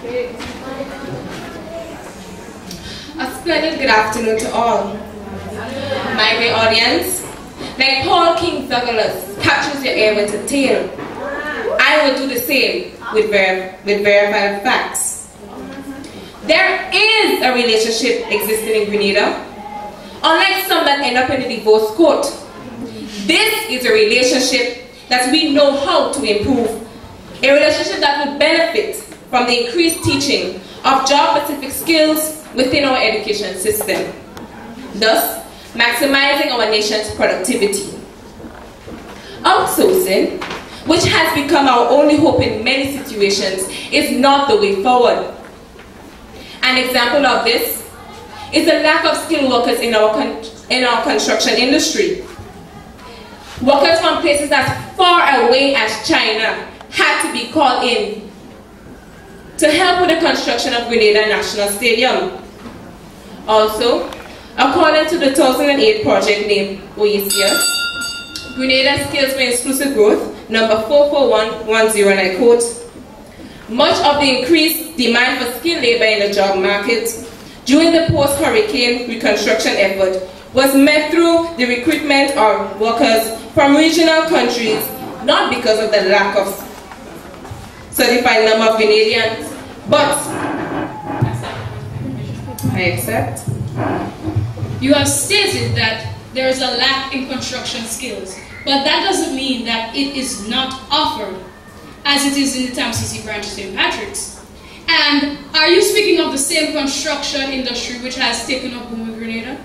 A splendid good afternoon to all. My great audience, like Paul King Douglas captures your ear with a tale, I will do the same with verified facts. There is a relationship existing in Grenada, unlike some that end up in the divorce court. This is a relationship that we know how to improve, a relationship that will benefit from the increased teaching of job-specific skills within our education system, thus maximizing our nation's productivity. Outsourcing, which has become our only hope in many situations, is not the way forward. An example of this is the lack of skilled workers in our construction industry. Workers from places as far away as China had to be called in to help with the construction of Grenada National Stadium. Also, according to the 2008 project named OASIS, Grenada Skills for Inclusive Growth, number 44110, and I quote, much of the increased demand for skilled labor in the job market during the post-hurricane reconstruction effort was met through the recruitment of workers from regional countries, not because of the lack of certified number of Grenadians, but I accept. You have stated that there is a lack in construction skills, but that doesn't mean that it is not offered, as it is in the TAMCC branch of St. Patrick's. And are you speaking of the same construction industry which has taken up boom in Grenada?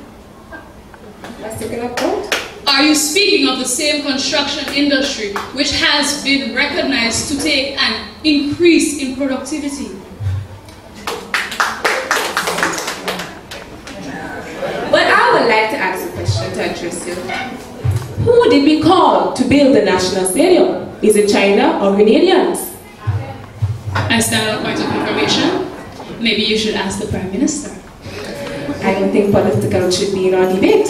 Has taken up what? Are you speaking of the same construction industry which has been recognized to take an increase in productivity? Well, I would like to ask a question to address you. Who did we call to build the National Stadium? Is it China or Grenadians? I stand on a point of information. Maybe you should ask the Prime Minister. I don't think political should be in our debate.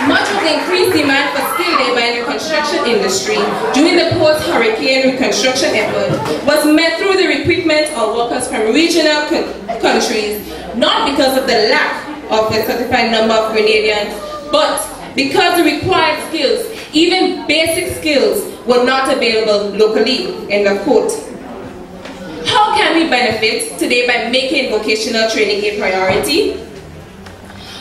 Much of the increased demand for skilled labor in the construction industry during the post-hurricane reconstruction effort was met through the recruitment of workers from regional countries, not because of the lack of a certified number of Grenadians, but because the required skills, even basic skills, were not available locally, end of quote. How can we benefit today by making vocational training a priority?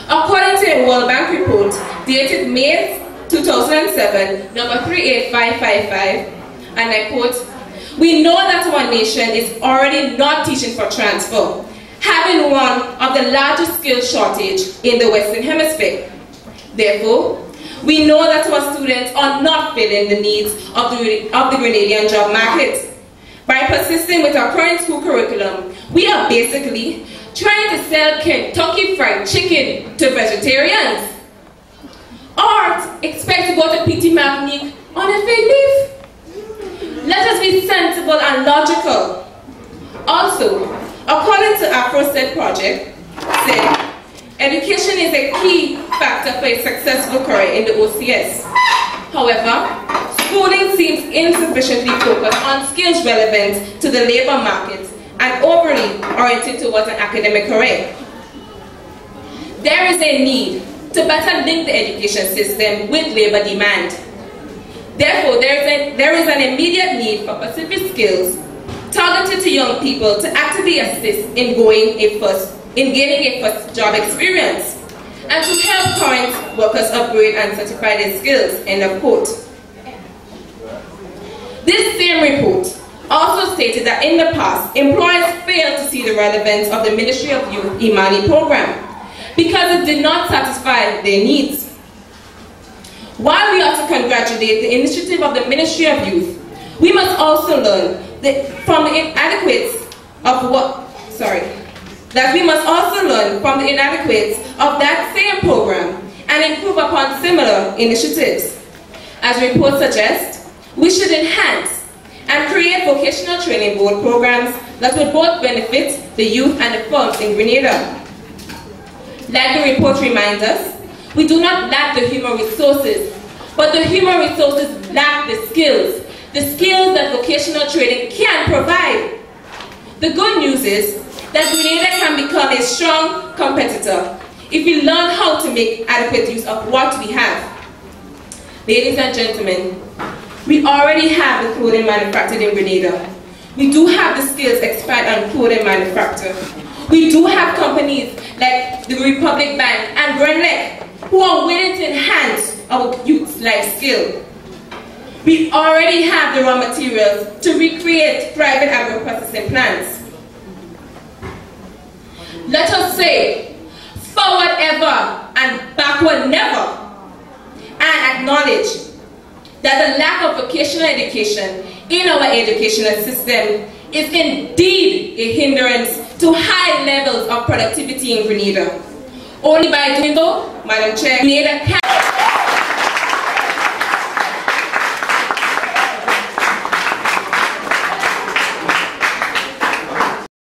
According to a World Bank report dated May 2007, number 38555, and I quote, we know that our nation is already not teaching for transfer, having one of the largest skill shortage in the Western Hemisphere. Therefore, we know that our students are not filling the needs of the Grenadian job market. By persisting with our current school curriculum, we are basically trying to sell Kentucky Fried Chicken to vegetarians. Or expect to go to PT Martinique on a fig leaf. Let us be sensible and logical. Also, according to AfroSET project, said, education is a key factor for a successful career in the OCS. However, schooling seems insufficiently focused on skills relevant to the labor market and overly oriented towards an academic career. There is a need to better link the education system with labor demand. Therefore, there is an immediate need for specific skills targeted to young people to actively assist in gaining a first job experience, and to help current workers upgrade and certify their skills, end of quote. This same report also stated that in the past, employers failed to see the relevance of the Ministry of Youth Imani program because it did not satisfy their needs. While we ought to congratulate the initiative of the Ministry of Youth, we must also learn from the inadequacies of that same program and improve upon similar initiatives. As reports suggest, we should enhance and create vocational training board programs that would both benefit the youth and the firms in Grenada. Like the report reminds us, we do not lack the human resources, but the human resources lack the skills that vocational training can provide. The good news is that Grenada can become a strong competitor if we learn how to make adequate use of what we have. Ladies and gentlemen, we already have the clothing manufactured in Grenada. We do have the skills expert on clothing manufacture. We do have companies like the Republic Bank and Grenada who are willing to enhance our youth's life skill. We already have the raw materials to recreate private agro-processing plants. Let us say, forward ever and backward never, and acknowledge that the lack of vocational education in our educational system is indeed a hindrance to high levels of productivity in Grenada. Only by doing so, Madam Chair, Grenada can